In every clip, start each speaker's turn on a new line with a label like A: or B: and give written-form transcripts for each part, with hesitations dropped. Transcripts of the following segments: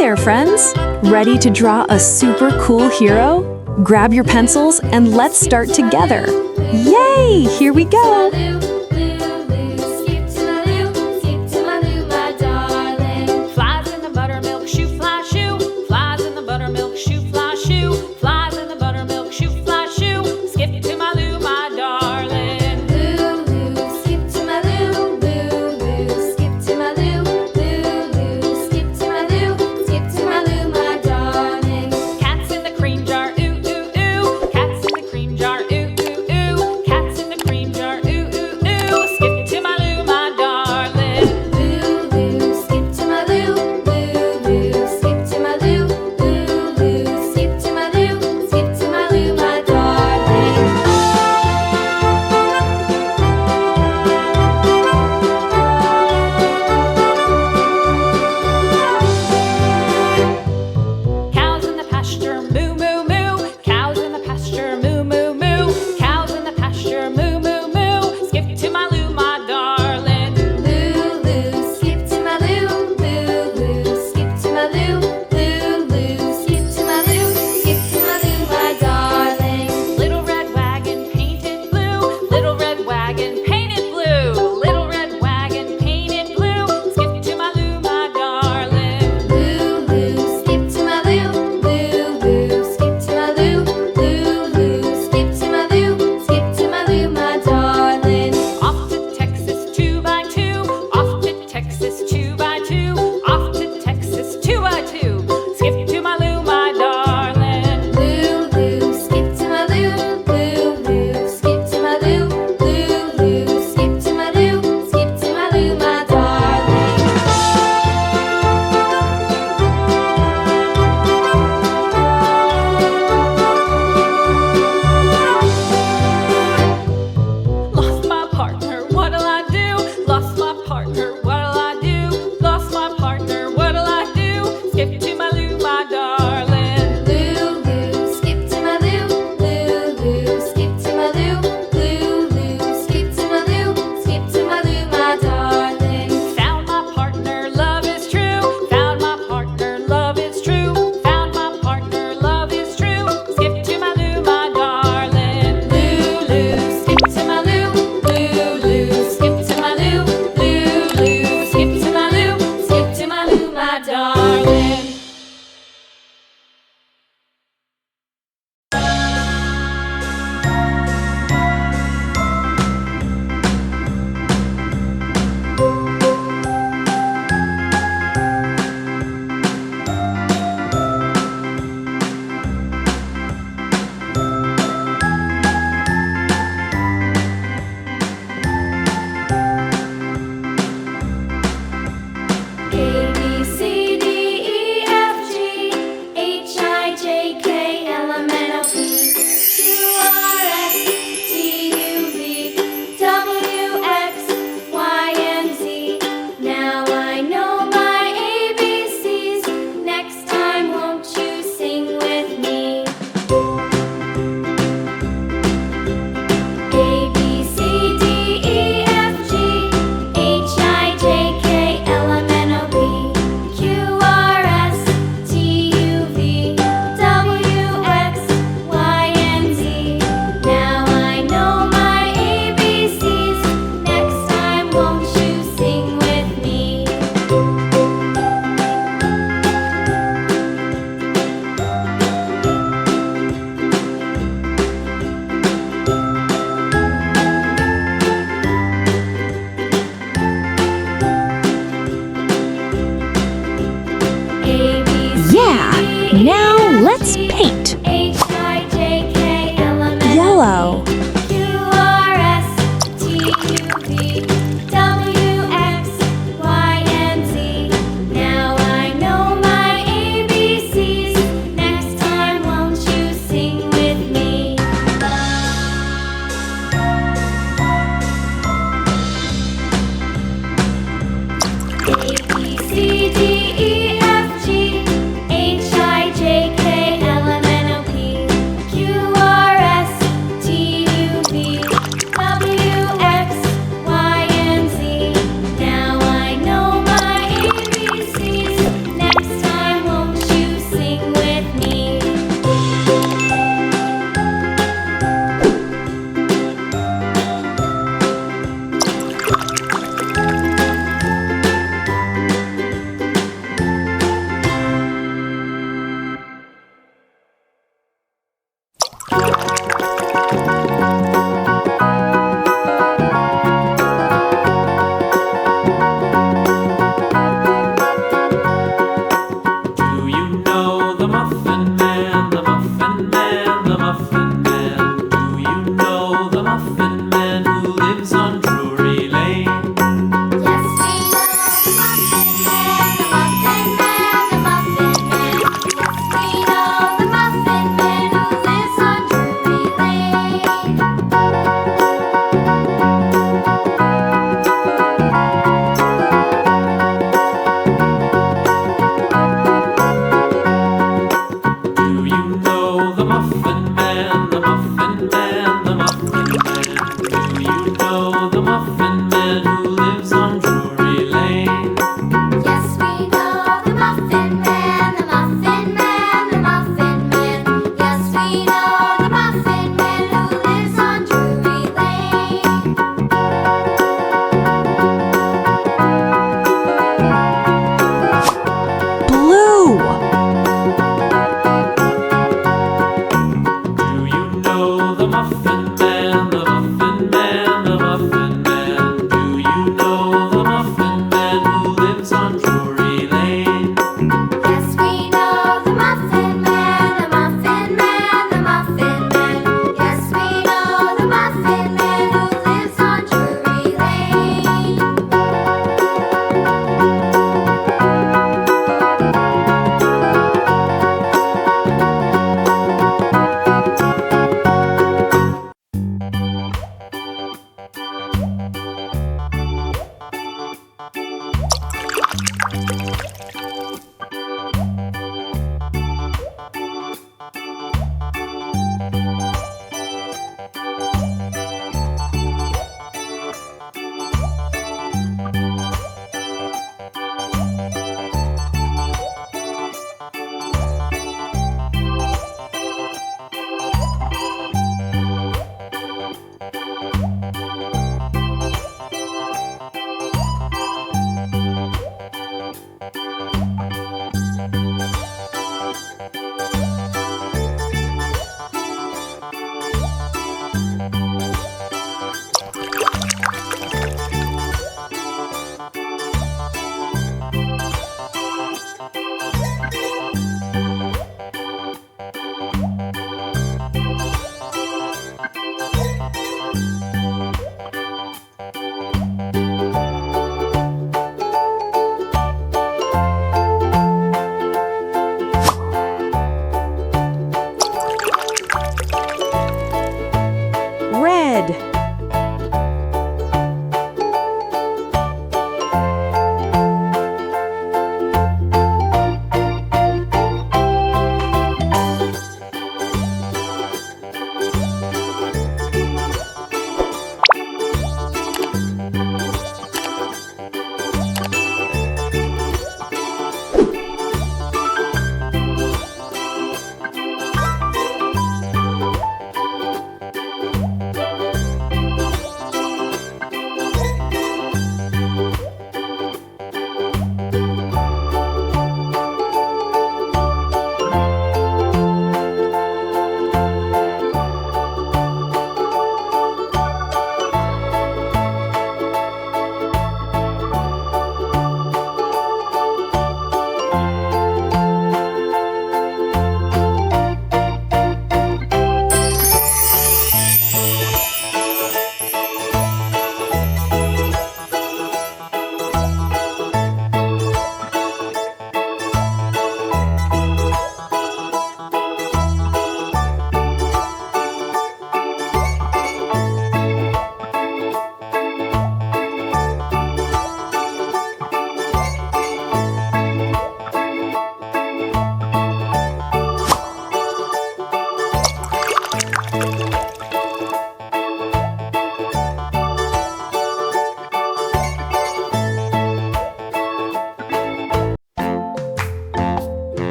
A: there, friends! Ready to draw a super cool hero? Grab your pencils and let's start together! Yay! Here we go!
B: Flies in the buttermilk shoe, fly shoe. Flies in the buttermilk shoe, fly shoe. Flies in the buttermilk shoe, fly shoe. Skip to my Lou, my darling.
C: Lou, skip to my Lou. Lou, skip to my Lou. Lou, skip to my Lou. Skip to my Lou, my darling.
B: Cats in the cream jar, ooh, ooh, ooh. Cats in the cream jar, ooh, ooh, ooh. Cats in the cream jar, ooh, ooh,
D: know the Muffin Man who lives on Drury Lane?
C: Yes, we know the Muffin Man, the Muffin Man, the Muffin Man. Yes, we know the Muffin Man who lives on Drury Lane.
D: Do you know the Muffin Man, the Muffin Man, the Muffin Man? Do you know the Muffin Man who lives on Drury Lane?
C: Yes, we know the Muffin Man, the Muffin Man, the Muffin Man. Yes, we know the Muffin Man who lives on Drury Lane.
A: Blue.
D: Do you know the Muffin Man, the Muffin Man, the Muffin Man? Do you know the Muffin Man who lives on Drury Lane?
C: Yes, we know the Muffin Man, the Muffin Man, the Muffin Man. Yes, we know the Muffin Man who lives on Drury Lane.
A: Red.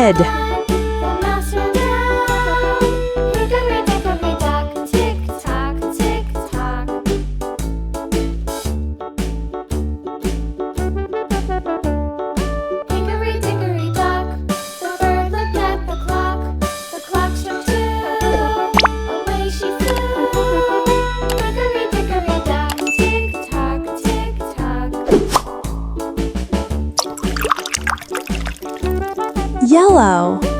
A: red.
C: The mouse ran down. Hickory dickory dock, tick tock, tick tock. Hickory dickory dock. The bird looked at the clock. The clock struck 2. Away she flew. Hickory dickory dock, tick tock, tick tock.
A: Yellow.